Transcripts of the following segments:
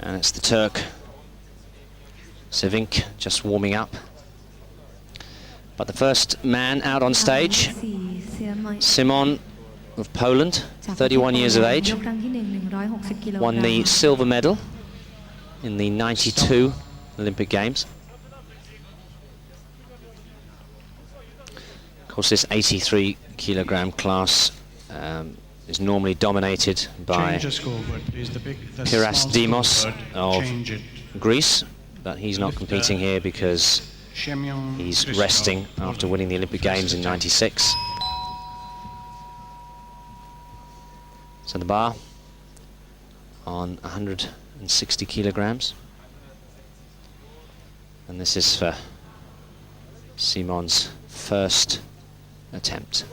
And it's the Turk, Sevinc, just warming up. But the first man out on stage, Saman of Poland, 31 years of age, won the silver medal in the 92 Olympic Games. Of course, this 83 kilogram class is normally dominated by Piras Demos of Greece, but he's not competing here because he's resting after winning the Olympic Games in 96. So the bar on 160 kilograms. And this is for Simon's first attempt.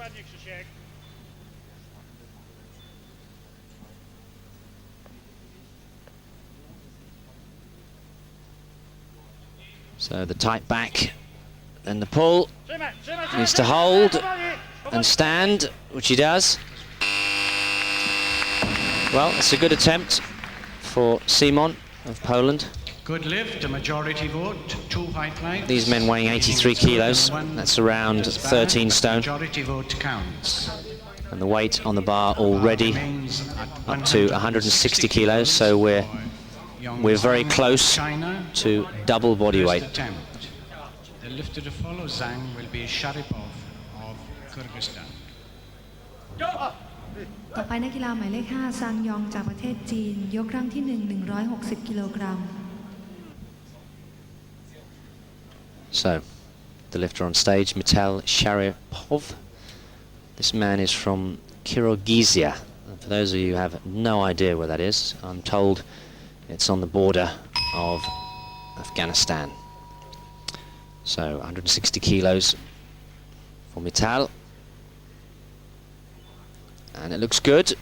So the tight back, then the pull. Needs to hold and stand, which he does. Well, it's a good attempt for Saman of Poland. Good lift, a majority vote, 2 white lights. These men weighing 83 kilos, that's around 13 stone. Majority vote counts. And the weight on the bar already up to 160 kilos, so we're very close to double body weight. The lifter to follow Zhang will be Sharipov of Kyrgyzstan. ต่อไปนักกีฬาหมายเลข 5 ซังยองจากประเทศจีนยกครั้งที่ 160 กิโลกรัม So, the lifter on stage, Mitel Sharipov. This man is from Kyrgyzia. And for those of you who have no idea where that is, I'm told it's on the border of Afghanistan. So 160 kilos for Mitel. And it looks good.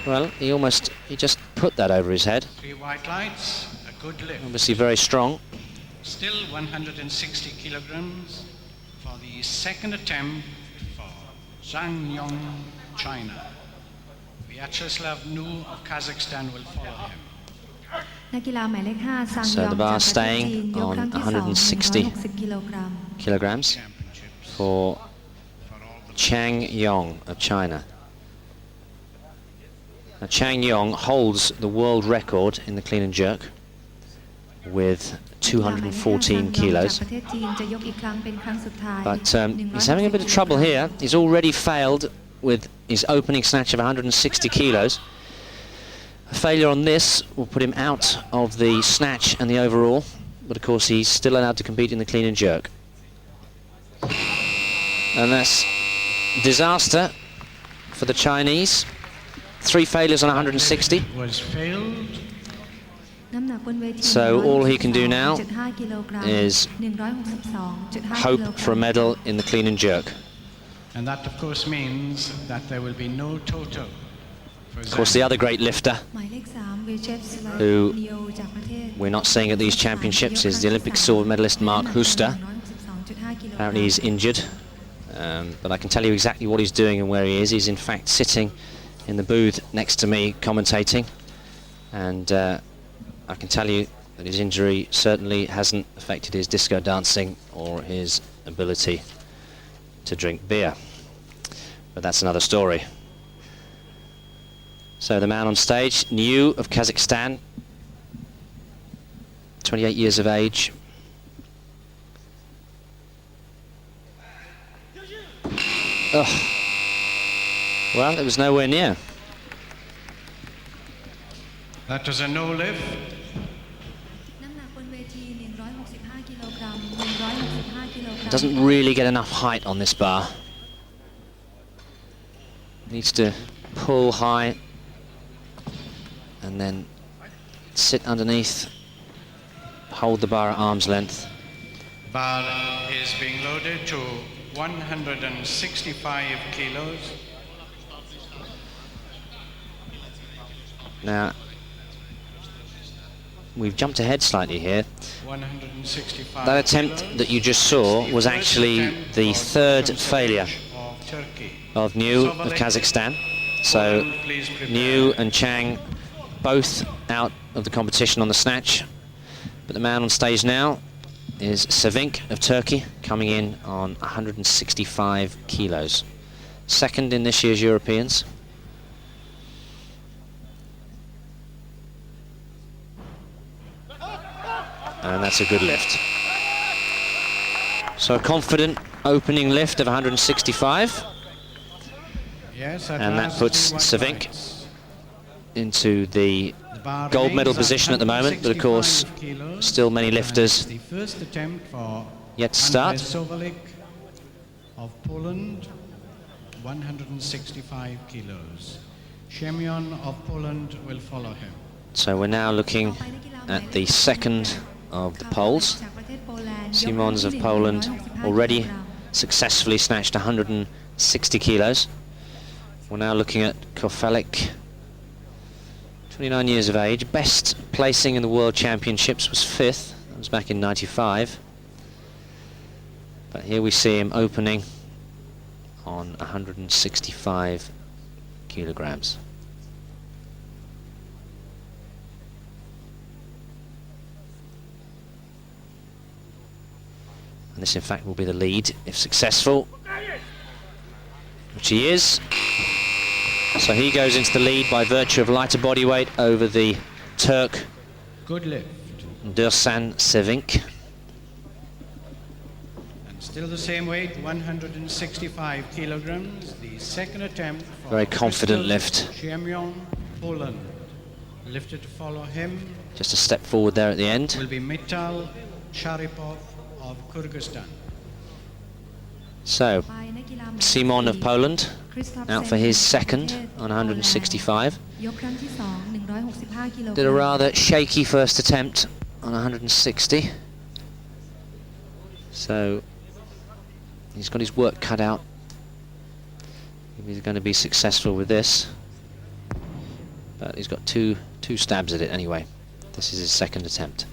Well, he just put that over his head. 3 white lights, a good lift. Obviously very strong. Still 160 kilograms for the second attempt for Zhang Yong, China. Vyacheslav Nu of Kazakhstan will follow him. นักกีฬาหมายเลข 5 ซังย So อง the จาก bar ประเทศ staying จีนยก on ครั้งที่ 2 160 กิโลกรัม kilograms for Chang Yong of China. Now, Chang Yong holds the world record in the clean and jerk with 214 kilos. But he's having a bit of trouble here. He's already failed with his opening snatch of 160 kilos. A failure on this will put him out of the snatch and the overall, but of course he's still allowed to compete in the clean and jerk. And that's disaster for the Chinese. 3 failures on 160. Was failed. So all he can do now is hope for a medal in the clean and jerk. And that of course means that there will be no total. Of course, the other great lifter who we're not seeing at these championships is the Olympic silver medalist Mark Huster. Apparently he's injured, but I can tell you exactly what he's doing and where he is. He's in fact sitting in the booth next to me commentating, and I can tell you that his injury certainly hasn't affected his disco dancing or his ability to drink beer. But that's another story. So the man on stage, New of Kazakhstan, 28 years of age. Oh. Well, it was nowhere near. That was a no lift. Doesn't really get enough height on this bar. Needs to pull high and then sit underneath, hold the bar at arm's length. Bar is being loaded to 165 kilos. Now, we've jumped ahead slightly here. 165 That attempt that you just saw was actually the third failure of New of Kazakhstan. So Poland, please prepare. New and Chang both out of the competition on the snatch. But the man on stage now is Sevinc of Turkey, coming in on 165 kilos. Second in this year's Europeans. And that's a good lift. So a confident opening lift of 165. Yes, And that puts Sevinc into the gold medal position at the moment, but of course still many lifters the first attempt for yet to start. Sevinc of Poland, 165 kilos. Seman of Poland will follow him. So we're now looking at the second of the poles. Simons of Poland already successfully snatched 160 kilos. We're now looking at Scofield, 29 years of age. Best placing in the World Championships was 5th. That was back in 95. But here we see him opening on 165 kilograms. And this in fact will be the lead if successful, which he is. So he goes into the lead by virtue of lighter body weight over the Turk Good lift. Dursan Sevinc. And still the same weight, 165 kilograms. The second attempt for Very confident lift. Seman, Poland. Lifted to follow him Just a step forward there at the end. will be Untitled Chapter of Kyrgyzstan. So Saman of Poland out for his second on 165. Did a rather shaky first attempt on 160. So he's got his work cut out if he's going to be successful with this. But he's got two stabs at it anyway. This is his second attempt.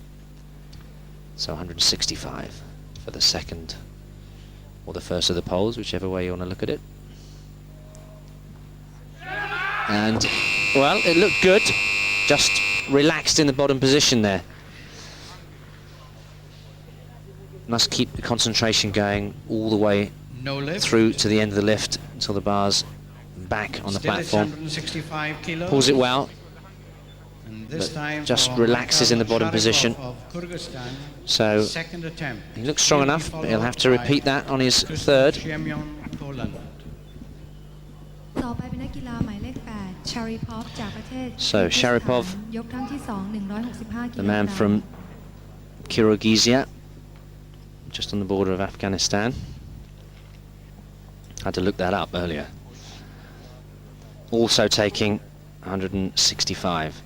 So 165 for the second or the first of the poles, whichever way you want to look at it. And, well, it looked good, just relaxed in the bottom position there. Must keep the concentration going all the way No lift. through to the end of the lift until the bar's back on the Still it's platform. 165 kilos. Pulls it well, And this but time just for relaxes in the bottom Sharipov position. of Kyrgyzstan, So second attempt. he looks strong Will be enough, but he'll have to followed repeat by that on his Christoph third. Seman, Poland. So Sharipov, the man from Kyrgyzia, just on the border of Afghanistan. Had to look that up earlier. Also taking 165.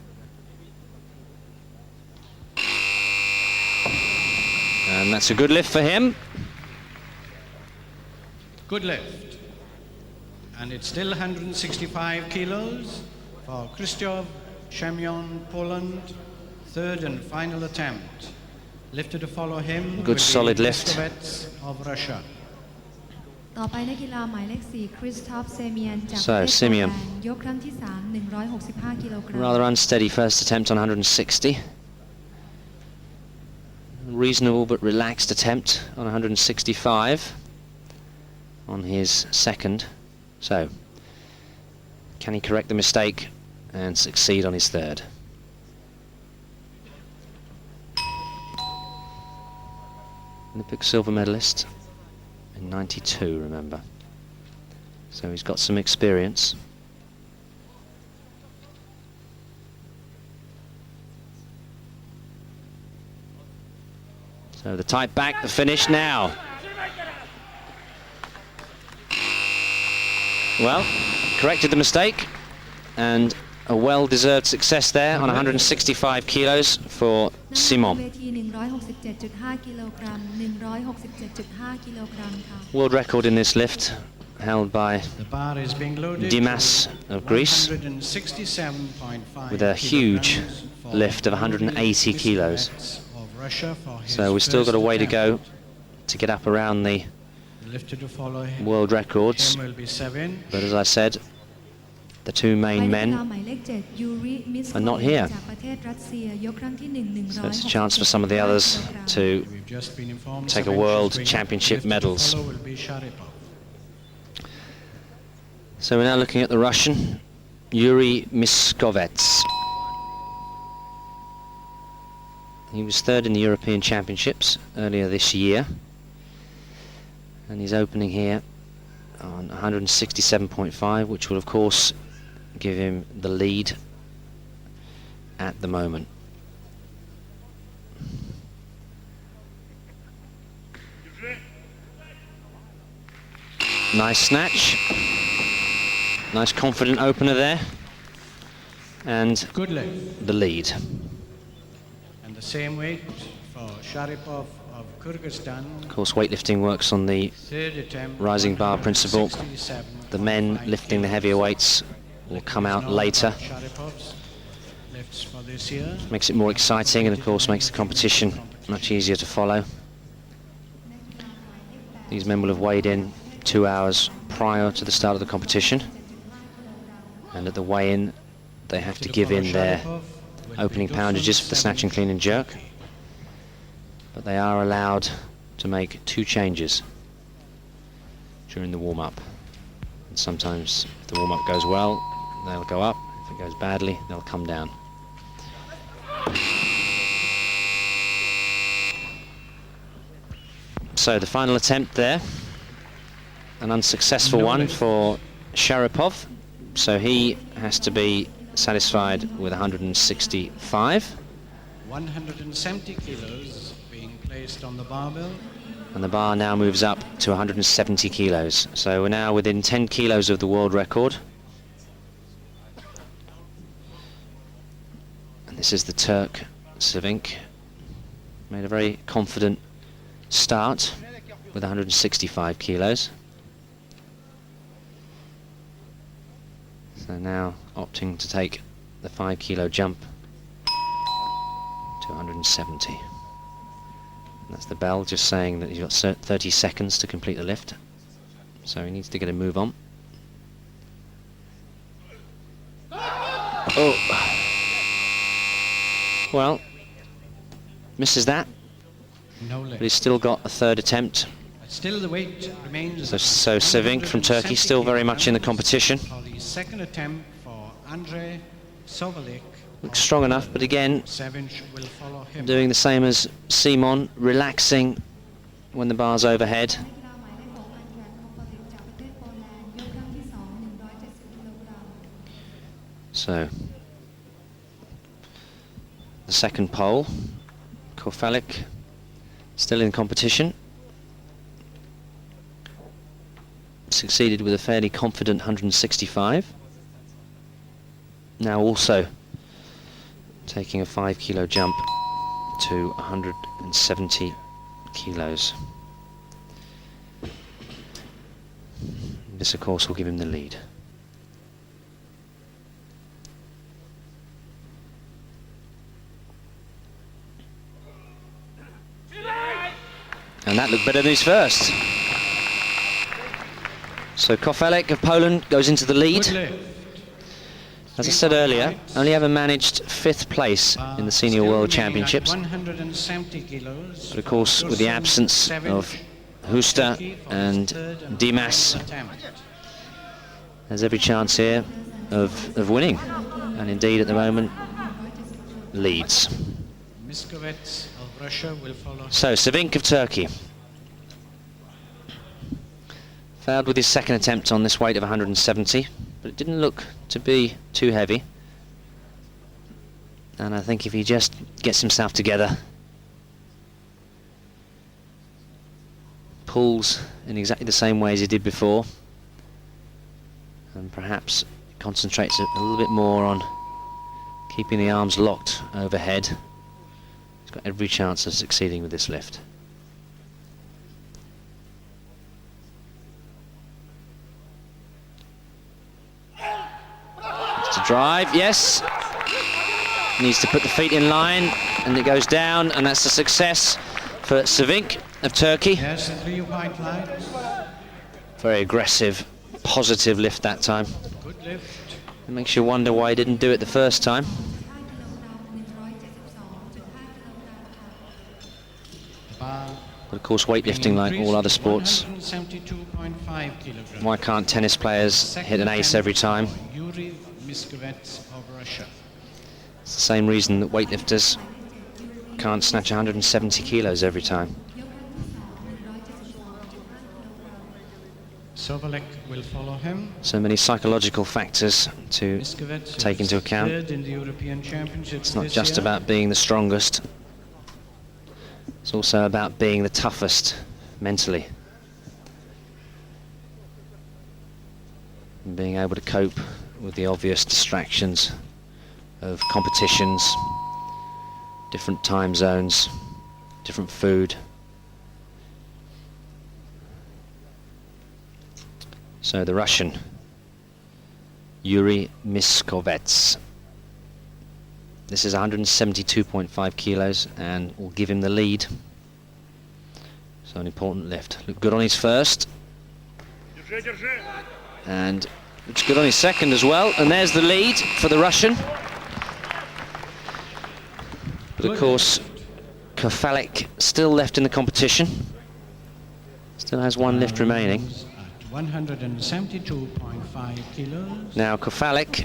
And that's a good lift for him. Good lift. And it's still 165 kilos for Christoph Seman, Poland. Third and final attempt. Lifted to follow him. Good will be solid lift. Scofield of Russia. So Simeon, rather unsteady first attempt on 160. Reasonable but relaxed attempt on 165 on his second. So, can he correct the mistake and succeed on his third? Olympic silver medalist in 92, remember. So he's got some experience. So the tight back, the finish now. Well, corrected the mistake, and a well-deserved success there on 165 kilos for Simon. World record in this lift held by The bar is being loaded Dimas to of Greece 167.5 with a huge kilograms for lift of 180 kilos. of Russia for his So we've still first got a way to go attempt. to get up around the Lifted to follow him. world records. Him will be Seven. But as I said, the two main men are not here. So it's a chance for some of the others to take a World Championship medals. So we're now looking at the Russian, Yuri Miskovets. He was third in the European Championships earlier this year, and he's opening here on 167.5, which will of course give him the lead at the moment. Nice snatch, nice confident opener there, and Good lift. the lead. And the same weight for Sharipov of Kyrgyzstan. Of course, weightlifting works on the Third attempt, rising bar principle. 167. The men lifting the heavier weights will come out later. Sharipov's lifts for this year. Makes it more exciting, and of course makes the competition much easier to follow. These men will have weighed in 2 hours prior to the start of the competition, and at the weigh-in they have to give in their opening poundages for the snatch and clean and jerk, but they are allowed to make 2 changes during the warm-up, and sometimes if the warm-up goes well they'll go up, if it goes badly they'll come down. So the final attempt there, an unsuccessful one for Sharipov, so he has to be satisfied with 165. 170 kilos being placed on the barbell. And the bar now moves up to 170 kilos. So we're now within 10 kilos of the world record. And this is the Turk, Sevinc. Made a very confident start with 165 kilos. So now opting to take the 5 kilo jump to 170. And that's the bell just saying that he's got 30 seconds to complete the lift. So he needs to get a move on. Oh! Well, misses that, No lift. but he's still got a third attempt. Still the weight remains. So Sevinc from Turkey still very much in the competition. For the second attempt for Andrei Sovelik. Looks strong enough, but again, Sevinc will follow him. doing the same as Simon, relaxing when the bar's overhead. So, the second pole, Korfalik, still in competition. Succeeded with a fairly confident 165. Now also taking a 5 kilo jump to 170 kilos. This of course will give him the lead. And that looked better than his first. So Kofelek of Poland goes into the lead. As I said earlier, only ever managed 5th place in the Senior World Championships. 170 kilos. But of course, with the absence of Husta and Dimas, there's every chance here of winning. And indeed, at the moment, leads. Miskovets of Russia will follow. So, Sevinc of Turkey. Failed with his second attempt on this weight of 170, but it didn't look to be too heavy. And I think if he just gets himself together, pulls in exactly the same way as he did before, and perhaps concentrates a little bit more on keeping the arms locked overhead, he's got every chance of succeeding with this lift. To drive, yes. Needs to put the feet in line, and it goes down, and that's a success for Sevinc of Turkey. Yes, 3 white lights. Very aggressive, positive lift that time. Good lift. It makes you wonder why he didn't do it the first time. But of course, weightlifting, like all other sports, why can't tennis players hit an ace every time? It's the same reason that weightlifters can't snatch 170 kilos every time. Sevinc will follow him. So many psychological factors to take into account. It's not just about being the strongest. It's also about being the toughest mentally. And being able to cope with the obvious distractions of competitions, different time zones, different food. So the Russian, Yuri Miskovets. This is 172.5 kilos and will give him the lead. So an important lift. Looked good on his first. And looks good on his second as well. And there's the lead for the Russian. But of course, Kofalik still left in the competition. Still has one lift remaining. 172.5 kilos. Now Kofalik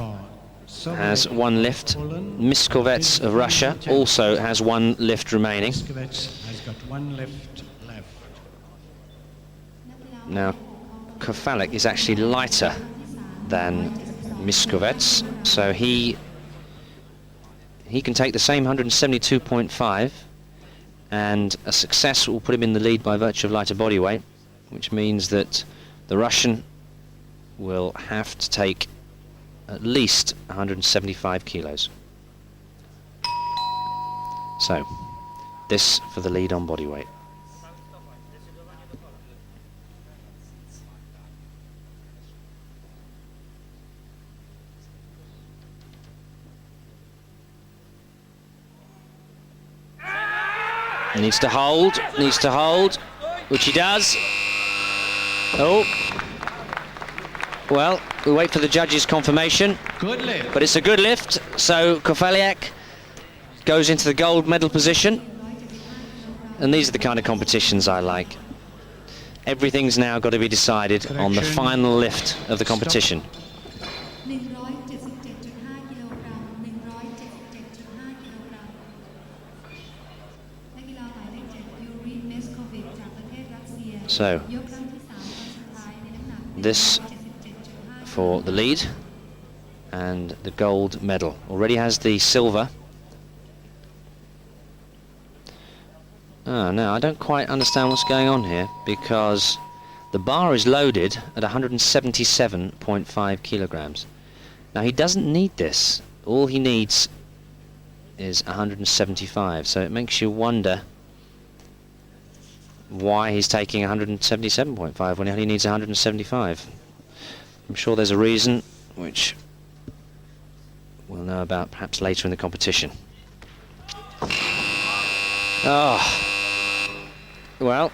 has one lift. Miskovets of Russia also has one lift remaining. Miskovets has got one lift left. Now Kofalik is actually lighter than Miskovets, so he can take the same 172.5, and a success will put him in the lead by virtue of lighter body weight, which means that the Russian will have to take at least 175 kilos. So, this for the lead on body weight. Needs to hold, which he does. Oh. Well, we wait for the judge's confirmation. Good lift. But it's a good lift, so Kofalik goes into the gold medal position. And these are the kind of competitions I like. Everything's now got to be decided on the final lift of the competition. So, this for the lead and the gold medal. Already has the silver. Oh, no, I don't quite understand what's going on here, because the bar is loaded at 177.5 kilograms. Now, he doesn't need this. All he needs is 175, so it makes you wonder why he's taking 177.5 when he only needs 175. I'm sure there's a reason, which we'll know about perhaps later in the competition. Oh, well,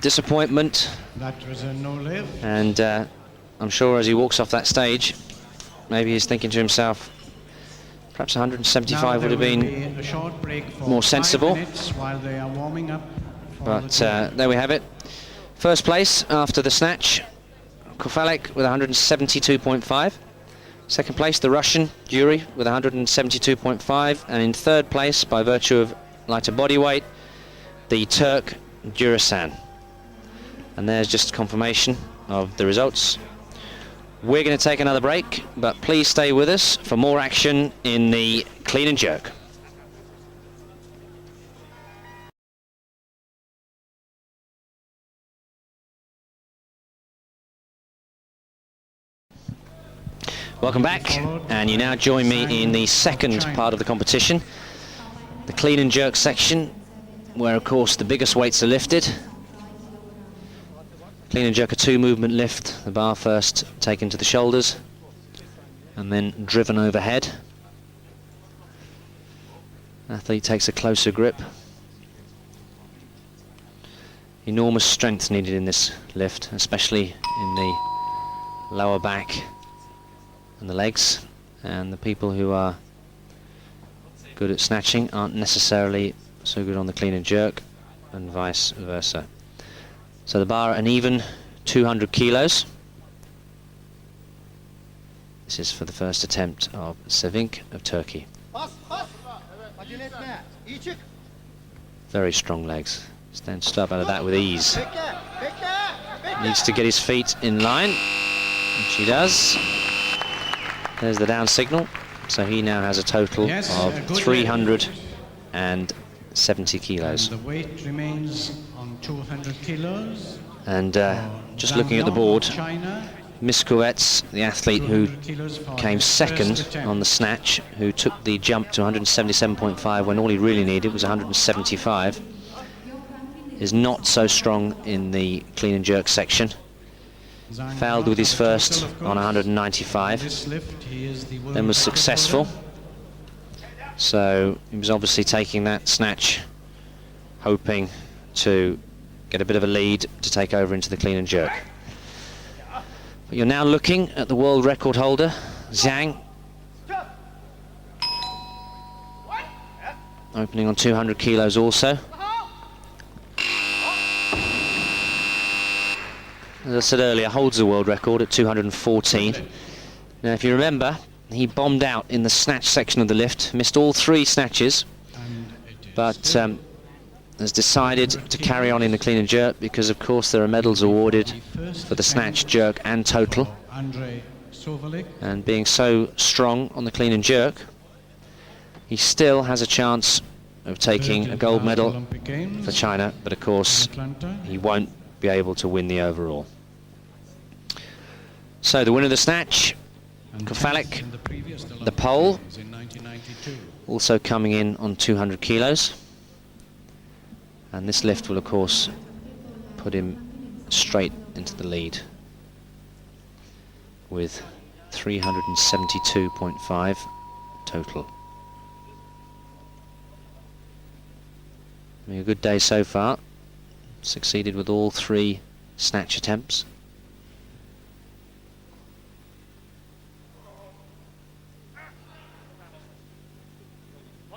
disappointment. That was a no lift. And I'm sure as he walks off that stage, maybe he's thinking to himself, perhaps 175 would have been more sensible. While they are warming up. But there we have it. First place after the snatch, Kofalik with 172.5. Second place, the Russian, Yuri, with 172.5. And in third place, by virtue of lighter body weight, the Turk, Durasan. And there's just confirmation of the results. We're going to take another break, but please stay with us for more action in the clean and jerk. Welcome back, and you now join me in the second part of the competition, the clean and jerk section, where of course the biggest weights are lifted. Clean and jerk, a two-movement lift, the bar first taken to the shoulders and then driven overhead. Athlete takes a closer grip. Enormous strength needed in this lift, especially in the lower back and the legs, and the people who are good at snatching aren't necessarily so good on the clean and jerk, and vice versa. So the bar an even 200 kilos. This is for the first attempt of Sevinc of Turkey. Very strong legs. Stands up out of that with ease. Needs to get his feet in line, which he does. There's the down signal. So he now has a total of 370 kilos. And the weight remains on 200 kilos. And just looking at the board, Miskovets, the athlete who came second on the snatch, who took the jump to 177.5 when all he really needed was 175, is not so strong in the clean and jerk section. Failed with his first on 195, then was successful. So he was obviously taking that snatch, hoping to get a bit of a lead to take over into the clean and jerk. But you're now looking at the world record holder, Zhang, opening on 200 kilos also. As I said earlier, holds the world record at 214. Now, if you remember, he bombed out in the snatch section of the lift, missed all 3 snatches, but has decided to carry on in the clean and jerk because, of course, there are medals awarded for the snatch, jerk and total. And being so strong on the clean and jerk, he still has a chance of taking a gold medal for China, but of course he won't be able to win the overall. So the winner of the snatch, Kofalik, the Pole, also coming in on 200 kilos. And this lift will of course put him straight into the lead with 372.5 total. I mean, a good day so far. Succeeded with all 3 snatch attempts.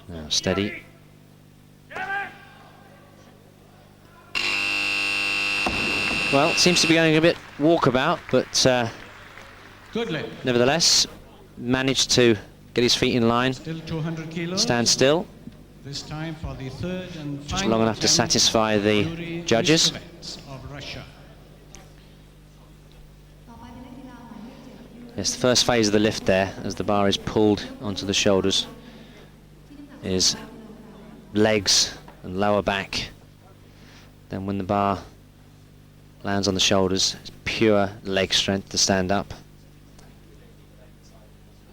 Now steady. Well, it seems to be going a bit walkabout, but nevertheless managed to get his feet in line, stand still. This time for the third and just long enough to satisfy the judges. Yes, the first phase of the lift there, as the bar is pulled onto the shoulders, is legs and lower back. Then when the bar lands on the shoulders, it's pure leg strength to stand up.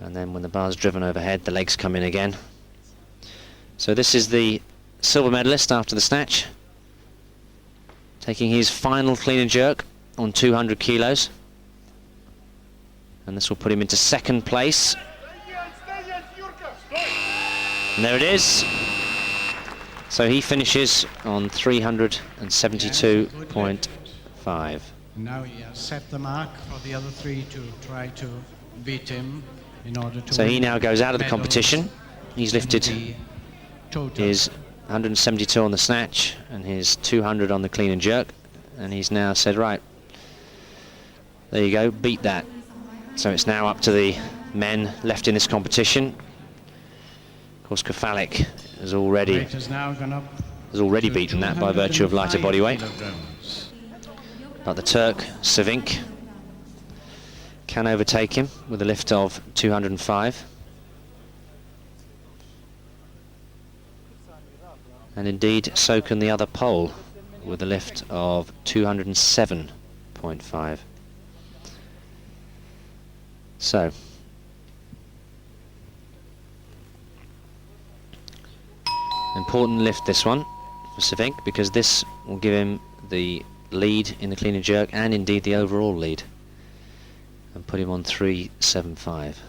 And then when the bar's driven overhead, the legs come in again. So this is the silver medalist after the snatch, taking his final clean and jerk on 200 kilos. And this will put him into second place. And there it is. So he finishes on 372.5. Now he has set the mark for the other 3 to try to beat him in order to. So he now goes out of the competition. He's lifted his 172 on the snatch and his 200 on the clean and jerk, and he's now said, right, there you go, beat that. So it's now up to the men left in this competition. Of course, Kofalik has already beaten that by virtue of lighter body weight. But the Turk, Sevinc, can overtake him with a lift of 205. And indeed, so can the other Pole with a lift of 207.5. So, important lift this one for Sevinc, because this will give him the lead in the clean and jerk and indeed the overall lead, and put him on 375.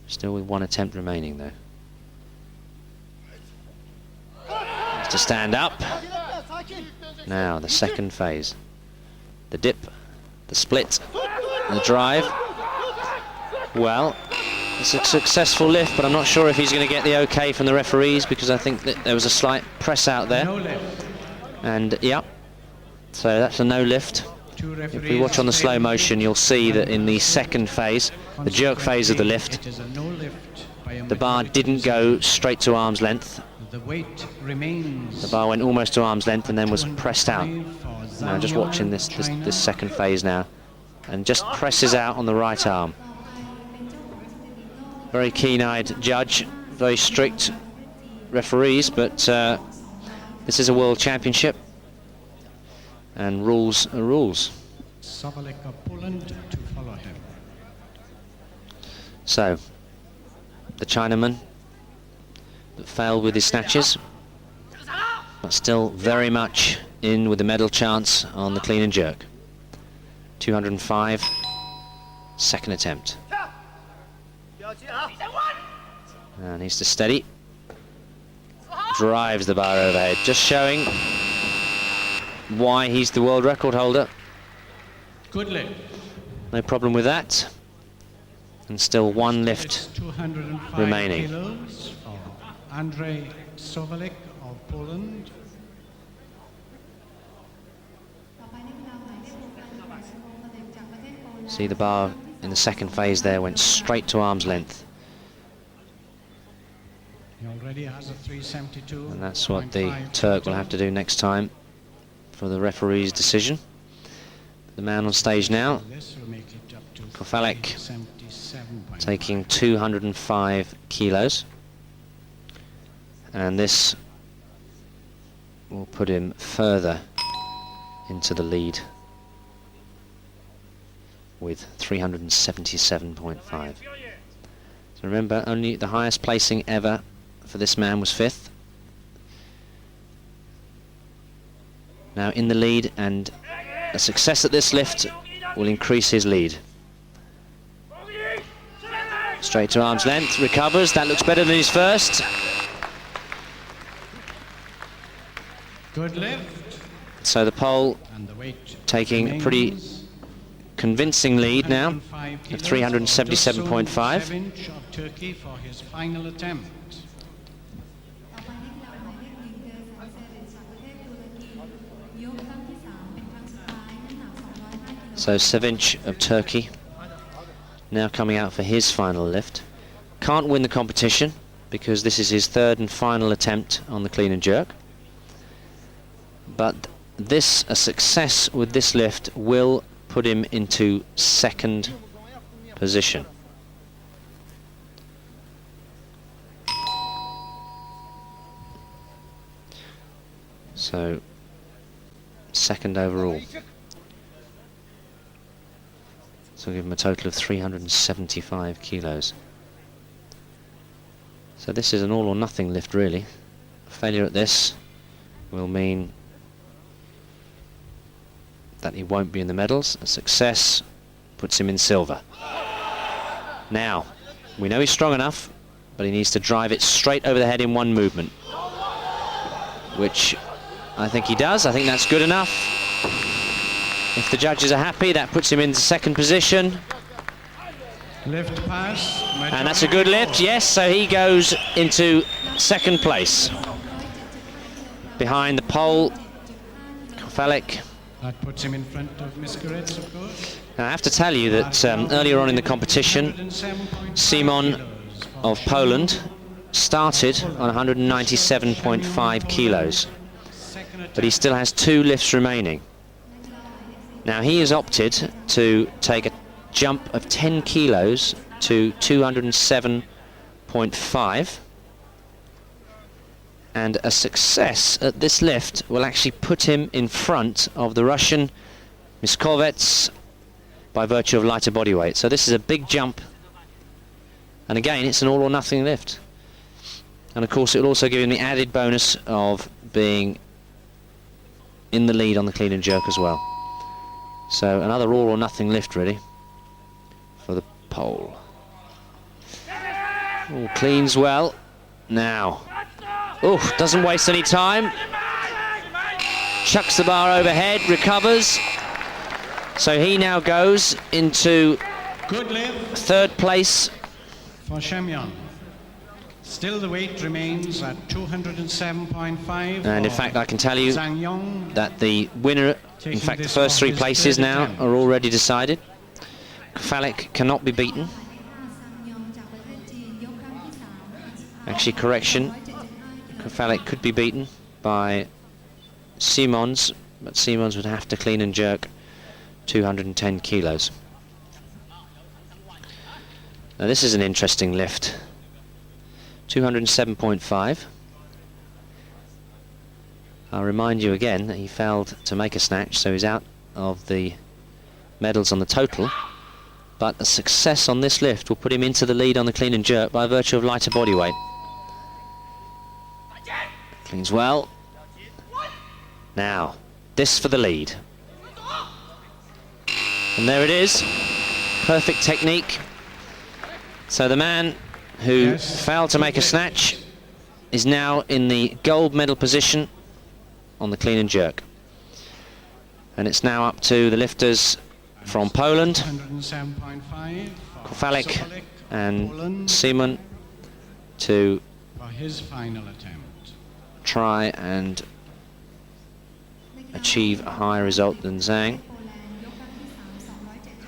Still with 1 attempt remaining though. To stand up. Now the second phase. The dip, the split, The drive. Well, it's a successful lift, but I'm not sure if he's going to get the okay from the referees, because I think that there was a slight press out there. No lift. And yeah, so that's a no lift. If we watch on the slow motion, you'll see that in the second phase, the jerk phase of the lift, the bar didn't go straight to arm's length. The weight remains. The bar went almost to arm's length and then was pressed out. Now just watching this second phase now, and just presses out on the right arm. Very keen-eyed judge, very strict referees, but this is a world championship, and rules are rules. Sevinc of Poland to follow him. So, the Chinaman that failed with his snatches, but still very much in with the medal chance on the clean and jerk. 205, second attempt. And he's to steady. Drives the bar overhead, just showing why he's the world record holder. Good lift. No problem with that. And still one lift remaining. Kilos for Andrzej Sevinc of Poland. See, the bar in the second phase there went straight to arm's length. He already has a 372. And that's what the Turk will have to do next time for the referee's decision. The man on stage now, Scofield, taking 205 kilos. And this will put him further into the lead with 377.5. So remember, only the highest placing ever for this man was 5th. Now in the lead, and a success at this lift will increase his lead. Straight to arm's length, recovers, that looks better than his first. Good lift. So the Pole And the weight taking a pretty convincing lead now of 377.5. Sevinc of Turkey for his final attempt. So Sevinc of Turkey now coming out for his final lift. Can't win the competition because this is his third and final attempt on the clean and jerk. But a success with this lift will put him into second position. So, second overall. So we'll give him a total of 375 kilos. So this is an all or nothing lift really. A failure at this will mean that he won't be in the medals. A success puts him in silver. Now, we know he's strong enough, but he needs to drive it straight over the head in one movement, which I think he does. I think that's good enough. If the judges are happy, that puts him into second position. Lift pass. And that's a good lift, yes, so he goes into second place. Behind the Pole, Scofield. That puts him in front of Miskarets, of course. Now, I have to tell you that earlier on in the competition, Saman of Poland started on 197.5 kilos, but he still has 2 lifts remaining. Now, he has opted to take a jump of 10 kilos to 207.5, and a success at this lift will actually put him in front of the Russian Miskovets by virtue of lighter body weight. So this is a big jump, and again it's an all or nothing lift, and of course it will also give him the added bonus of being in the lead on the clean and jerk as well. So another all or nothing lift really for the Pole. All cleans well. Now, doesn't waste any time. Chucks the bar overhead, recovers. So he now goes into Good lift third place. for Semyon. Still the weight remains at 207.5. And in fact, I can tell you Zhang Yong, that the winner, in fact, the first three places now are already decided. Kefalik cannot be beaten. Actually, correction, Kefalik could be beaten by Simons, but Simons would have to clean and jerk 210 kilos. Now this is an interesting lift. 207.5. I'll remind you again that he failed to make a snatch, so he's out of the medals on the total. But a success on this lift will put him into the lead on the clean and jerk by virtue of lighter body weight. Cleans well. Now, this for the lead. And there it is. Perfect technique. So the man who failed to make a snatch is now in the gold medal position on the clean and jerk. And it's now up to the lifters from Poland, Kefalik and Seman, to for his final attempt. try and achieve a higher result than Zhang.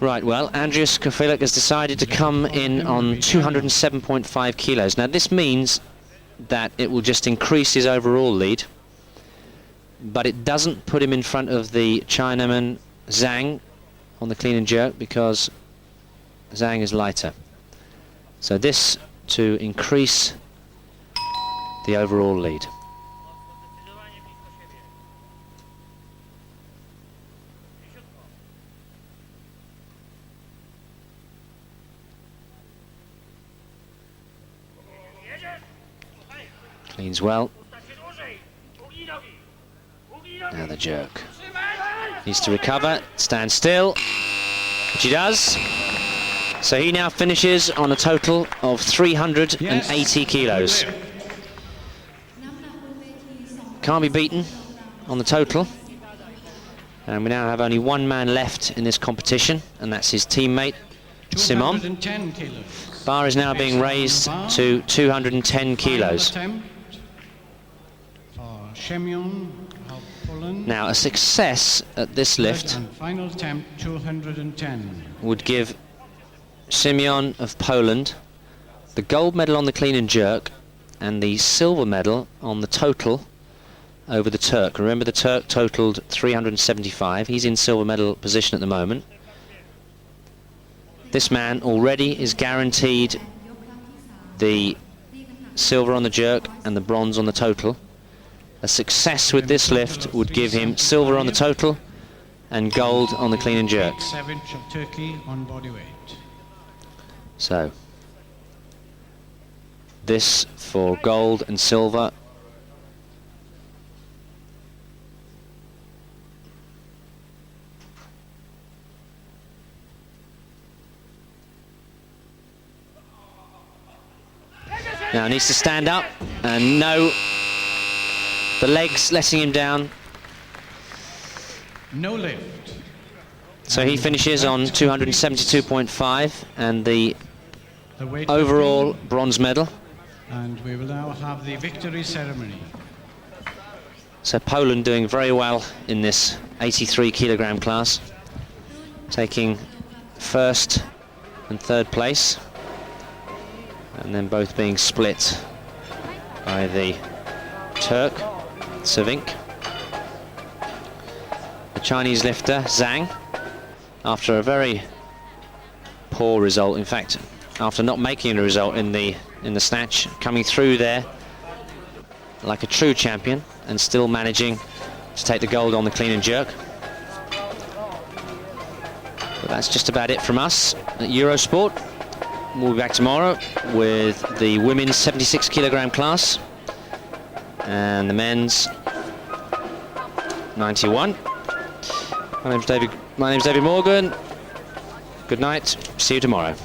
Right, well, Andrius Kefalik has decided to come in on 207.5 kilos. Now this means that it will just increase his overall lead, but it doesn't put him in front of the Chinaman Zhang on the clean and jerk, because Zhang is lighter. So this to increase the overall lead. Cleans well. Now the jerk. Needs to recover, stand still, which he does. So he now finishes on a total of 380 kilos. Can't be beaten on the total. And we now have only one man left in this competition, and that's his teammate, Simon. Bar is now being raised to 210 kilos. Now, a success at this lift Final attempt, 210. would give Simeon of Poland the gold medal on the clean and jerk and the silver medal on the total over the Turk. Remember, the Turk totaled 375. He's in silver medal position at the moment. This man already is guaranteed the silver on the jerk and the bronze on the total. A success with this lift would give him silver on the total and gold on the clean and jerk. Sevinc of Turkey on body weight. So, this for gold and silver. Now needs to stand up, and no, the legs letting him down. No lift. So he finishes on 272.5 and the weight overall bronze medal. And we will now have the victory ceremony. So Poland doing very well in this 83 kilogram class, taking first and third place, and then both being split by the Turk, Sevinc. The Chinese lifter, Zhang, after a very poor result, in fact, after not making a result in the snatch, coming through there like a true champion and still managing to take the gold on the clean and jerk. But that's just about it from us at Eurosport. We'll be back tomorrow with the women's 76 kilogram class and the men's 91. My name's David Morgan. Good night. See you tomorrow.